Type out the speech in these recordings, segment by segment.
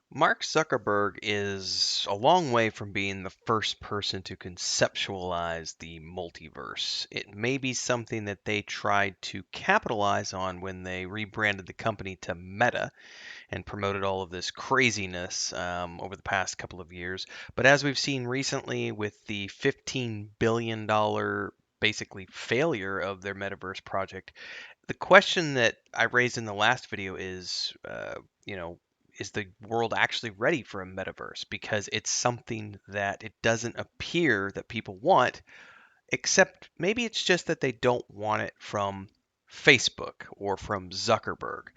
Mark Zuckerberg is a long way from being the first person to conceptualize the multiverse. It may be something that they tried to capitalize on when they rebranded the company to Meta and promoted all of this craziness over the past couple of years. But as we've seen recently with the $15 billion basically failure of their metaverse project, the question that I raised in the last video is, you know, is the world actually ready for a metaverse? Because it's something that it doesn't appear that people want, except maybe it's just that they don't want it from Facebook or from Zuckerberg.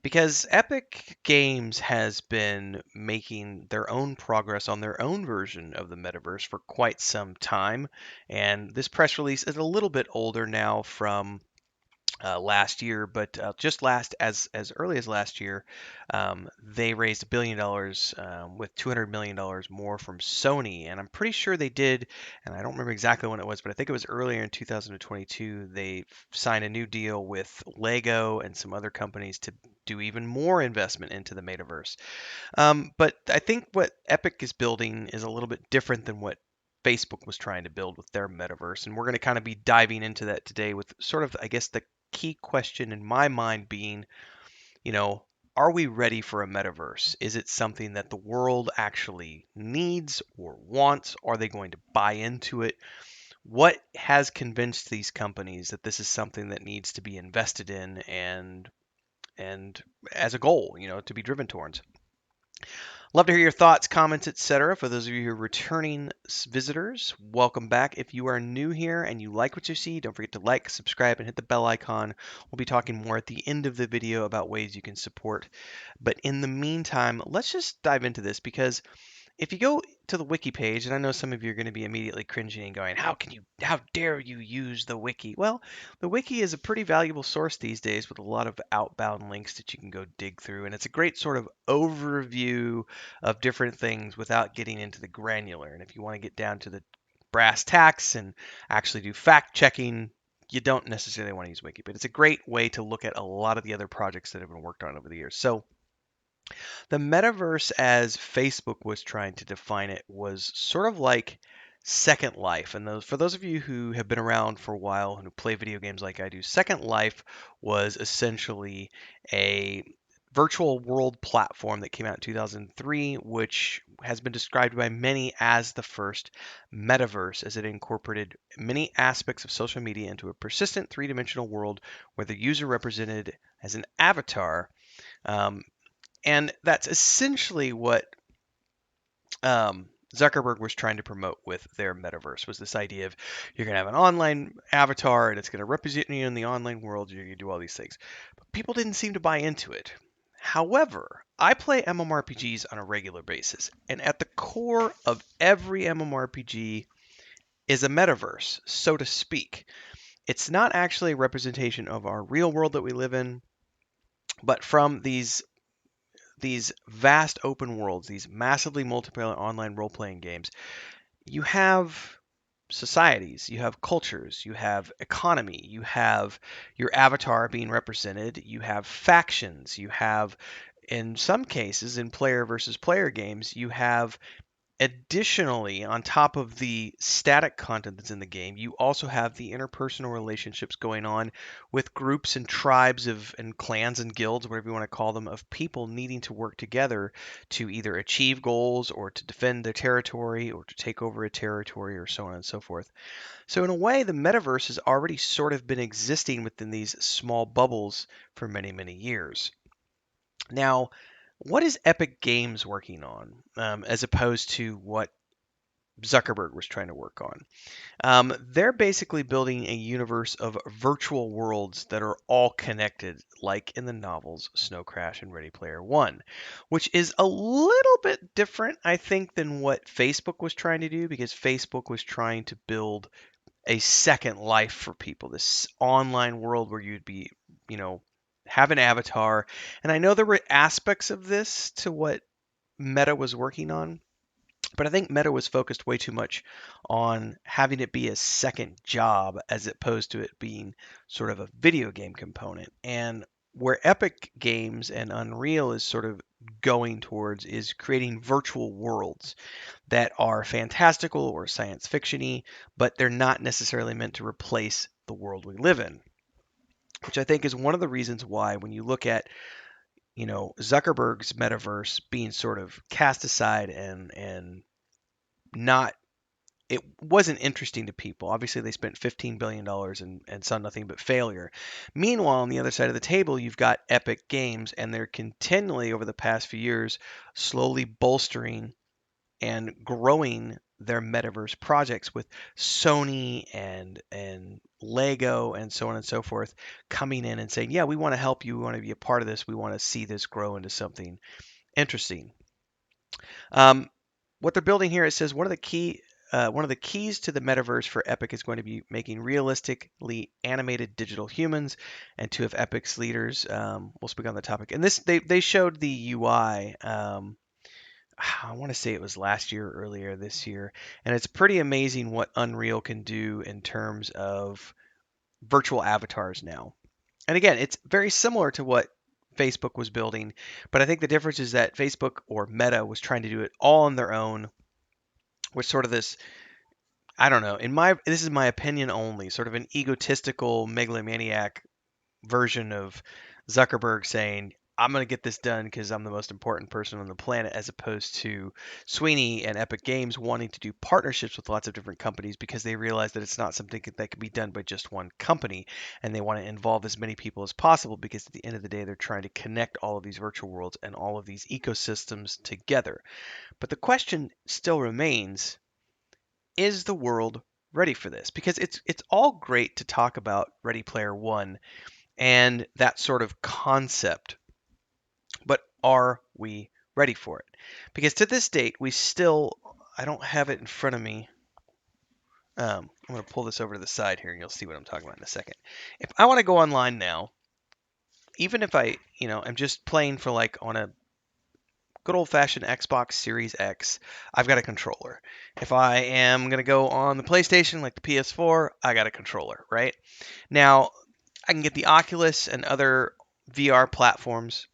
Because Epic Games has been making their own progress on their own version of the metaverse for quite some time. And this press release is a little bit older now from last year, but just last as early as last year, they raised $1 billion with $200 million more from Sony, and I'm pretty sure they did, and I don't remember exactly when it was, but I think it was earlier in 2022. They signed a new deal with Lego and some other companies to do even more investment into the metaverse. But I think what Epic is building is a little bit different than what Facebook was trying to build with their metaverse. And we're going to kind of be diving into that today with sort of, I guess, the key question in my mind being, you know, are we ready for a metaverse? Is it something that the world actually needs or wants? Are they going to buy into it? What has convinced these companies that this is something that needs to be invested in and as a goal, to be driven towards? Love to hear your thoughts, comments, etc. For those of you who are returning visitors, welcome back. If you are new here and you like what you see, don't forget to like, subscribe, and hit the bell icon. We'll be talking more at the end of the video about ways you can support. But in the meantime, let's just dive into this because if you go to the wiki page, and I know some of you are going to be immediately cringing and going, how dare you use the wiki? Well, the wiki is a pretty valuable source these days with a lot of outbound links that you can go dig through. And it's a great sort of overview of different things without getting into the granular. And if you want to get down to the brass tacks and actually do fact checking, you don't necessarily want to use wiki, but it's a great way to look at a lot of the other projects that have been worked on over the years. So the metaverse, as Facebook was trying to define it, was sort of like Second Life. And for those of you who have been around for a while and who play video games like I do, Second Life was essentially a virtual world platform that came out in 2003, which has been described by many as the first metaverse, as it incorporated many aspects of social media into a persistent three-dimensional world where the user represented as an avatar. Um, and that's essentially what Zuckerberg was trying to promote with their metaverse was this idea of you're going to have an online avatar and it's going to represent you in the online world. You're going to do all these things. But people didn't seem to buy into it. However, I play MMORPGs on a regular basis, and at the core of every MMORPG is a metaverse, so to speak. It's not actually a representation of our real world that we live in, but from these vast open worlds, these massively multiplayer online role playing games, you have societies, you have cultures, you have economy, you have your avatar being represented, you have factions, you have, in some cases, in player versus player games, you have additionally, on top of the static content that's in the game, you also have the interpersonal relationships going on with groups and tribes of and clans and guilds, whatever you want to call them, of people needing to work together to either achieve goals or to defend their territory or to take over a territory or so on and so forth. So in a way, the metaverse has already sort of been existing within these small bubbles for many, many years. Now, what is Epic Games working on, as opposed to what Zuckerberg was trying to work on? They're basically building a universe of virtual worlds that are all connected, like in the novels Snow Crash and Ready Player One, which is a little bit different, I think, than what Facebook was trying to do, because Facebook was trying to build a second life for people, this online world where you'd be, you know, have an avatar. And I know there were aspects of this to what Meta was working on, but I think Meta was focused way too much on having it be a second job as opposed to it being sort of a video game component. And where Epic Games and Unreal is sort of going towards is creating virtual worlds that are fantastical or science fictiony, but they're not necessarily meant to replace the world we live in, which I think is one of the reasons why when you look at, Zuckerberg's metaverse being sort of cast aside and not it wasn't interesting to people. Obviously, they spent $15 billion and saw nothing but failure. Meanwhile, on the other side of the table, you've got Epic Games, and they're continually, over the past few years, slowly bolstering and growing their metaverse projects with Sony and Lego and so on and so forth coming in and saying, "Yeah, we want to help you. We want to be a part of this. We want to see this grow into something interesting." Um, what they're building here, it says one of the keys to the metaverse for Epic is going to be making realistically animated digital humans, and two of Epic's leaders will speak on the topic. And this, they showed the UI. I want to say it was last year or earlier this year, and it's pretty amazing what Unreal can do in terms of virtual avatars now. And again, it's very similar to what Facebook was building, but I think the difference is that Facebook or Meta was trying to do it all on their own with sort of this, I don't know, this is my opinion only, sort of an egotistical megalomaniac version of Zuckerberg saying, "I'm going to get this done because I'm the most important person on the planet," as opposed to Sweeney and Epic Games wanting to do partnerships with lots of different companies because they realize that it's not something that can be done by just one company, and they want to involve as many people as possible because at the end of the day, they're trying to connect all of these virtual worlds and all of these ecosystems together. But the question still remains, is the world ready for this? Because it's all great to talk about Ready Player One and that sort of concept, but are we ready for it? Because to this date, I don't have it in front of me. I'm going to pull this over to the side here and you'll see what I'm talking about in a second. If I want to go online now, even if I'm just playing for like on a good old fashioned Xbox Series X, I've got a controller. If I am going to go on the PlayStation, like the PS4, I got a controller, right? Now, I can get the Oculus and other VR platforms,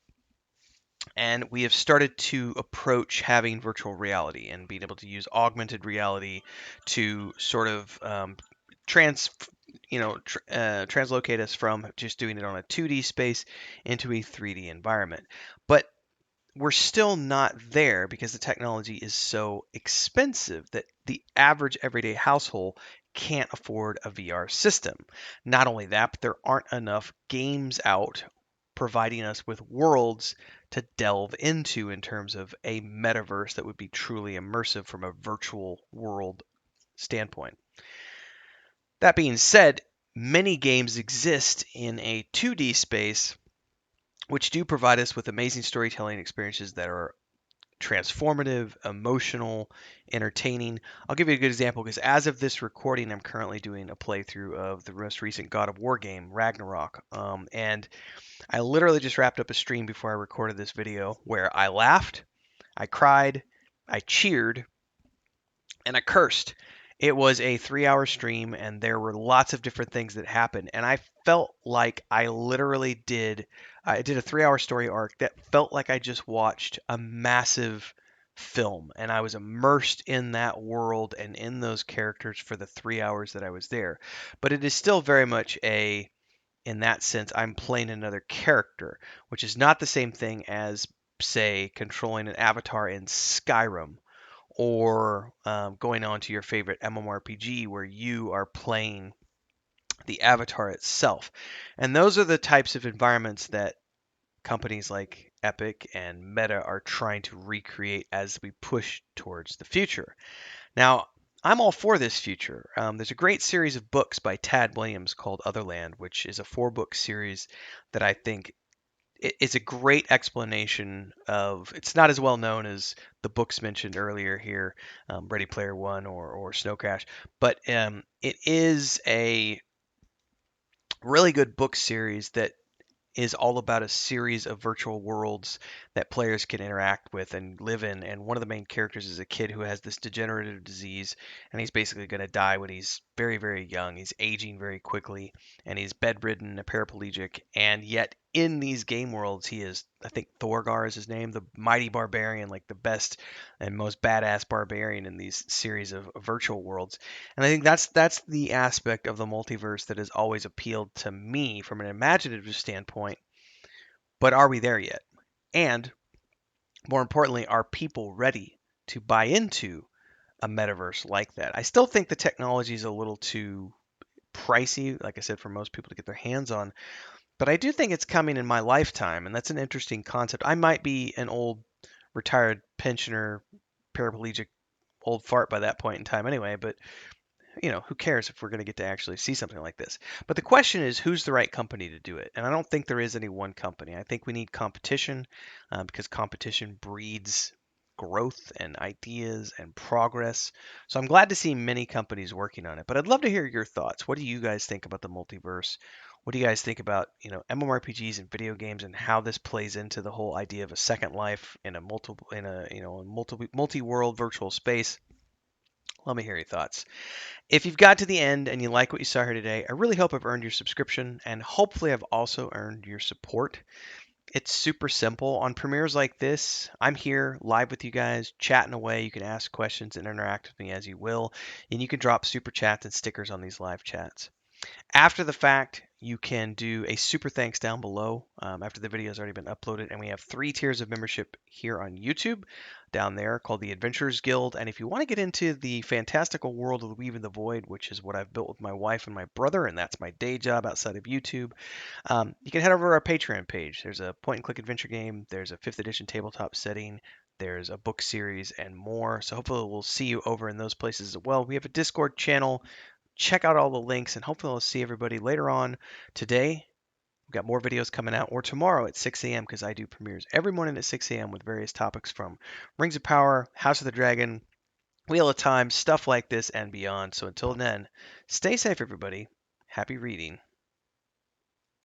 and we have started to approach having virtual reality and being able to use augmented reality to sort of translocate us from just doing it on a 2D space into a 3D environment. But we're still not there because the technology is so expensive that the average everyday household can't afford a VR system. Not only that, but there aren't enough games out providing us with worlds to delve into in terms of a metaverse that would be truly immersive from a virtual world standpoint. That being said, many games exist in a 2D space which do provide us with amazing storytelling experiences that are transformative, emotional, entertaining. I'll give you a good example because as of this recording, I'm currently doing a playthrough of the most recent God of War game, Ragnarok. And I literally just wrapped up a stream before I recorded this video where I laughed, I cried, I cheered, and I cursed. It was a 3 hour stream, and there were lots of different things that happened. And I felt like I did a 3 hour story arc that felt like I just watched a massive film. And I was immersed in that world and in those characters for the 3 hours that I was there. But it is still very much in that sense, I'm playing another character, which is not the same thing as, say, controlling an avatar in Skyrim or going on to your favorite MMORPG where you are playing the avatar itself. And those are the types of environments that companies like Epic and Meta are trying to recreate as we push towards the future. Now, I'm all for this future. There's a great series of books by Tad Williams called Otherland, which is a 4 book series that I think it's a great explanation of. It's not as well known as the books mentioned earlier here, Ready Player One or Snow Crash, but it is a really good book series that is all about a series of virtual worlds that players can interact with and live in. And one of the main characters is a kid who has this degenerative disease, and he's basically going to die when he's very, very young. He's aging very quickly, and he's bedridden, a paraplegic, and yet in these game worlds, he is, I think Thorgar is his name, the mighty barbarian, like the best and most badass barbarian in these series of virtual worlds. And I think that's the aspect of the multiverse that has always appealed to me from an imaginative standpoint. But are we there yet? And more importantly, are people ready to buy into a metaverse like that? I still think the technology is a little too pricey, like I said, for most people to get their hands on. But I do think it's coming in my lifetime, and that's an interesting concept. I might be an old retired pensioner, paraplegic, old fart by that point in time anyway, but who cares if we're going to get to actually see something like this? But the question is, who's the right company to do it? And I don't think there is any one company. I think we need competition because competition breeds growth and ideas and progress. So I'm glad to see many companies working on it. But I'd love to hear your thoughts. What do you guys think about the multiverse? What do you guys think about, MMORPGs and video games and how this plays into the whole idea of a second life in a multi-world virtual space? Let me hear your thoughts. If you've got to the end and you like what you saw here today, I really hope I've earned your subscription and hopefully I've also earned your support. It's super simple. On premieres like this, I'm here live with you guys, chatting away. You can ask questions and interact with me as you will, and you can drop super chats and stickers on these live chats. After the fact, you can do a super thanks down below after the video has already been uploaded. And we have 3 tiers of membership here on YouTube down there called the Adventurers Guild. And if you want to get into the fantastical world of the Weave and the Void, which is what I've built with my wife and my brother, and that's my day job outside of YouTube, you can head over to our Patreon page. There's a point and click adventure game, there's a 5th edition tabletop setting, there's a book series, and more. So hopefully we'll see you over in those places as well. We have a Discord channel. Check out all the links, and hopefully I'll see everybody later on today. We've got more videos coming out, or tomorrow at 6 a.m. because I do premieres every morning at 6 a.m. with various topics from Rings of Power, House of the Dragon, Wheel of Time, stuff like this and beyond. So until then, stay safe, everybody. Happy reading.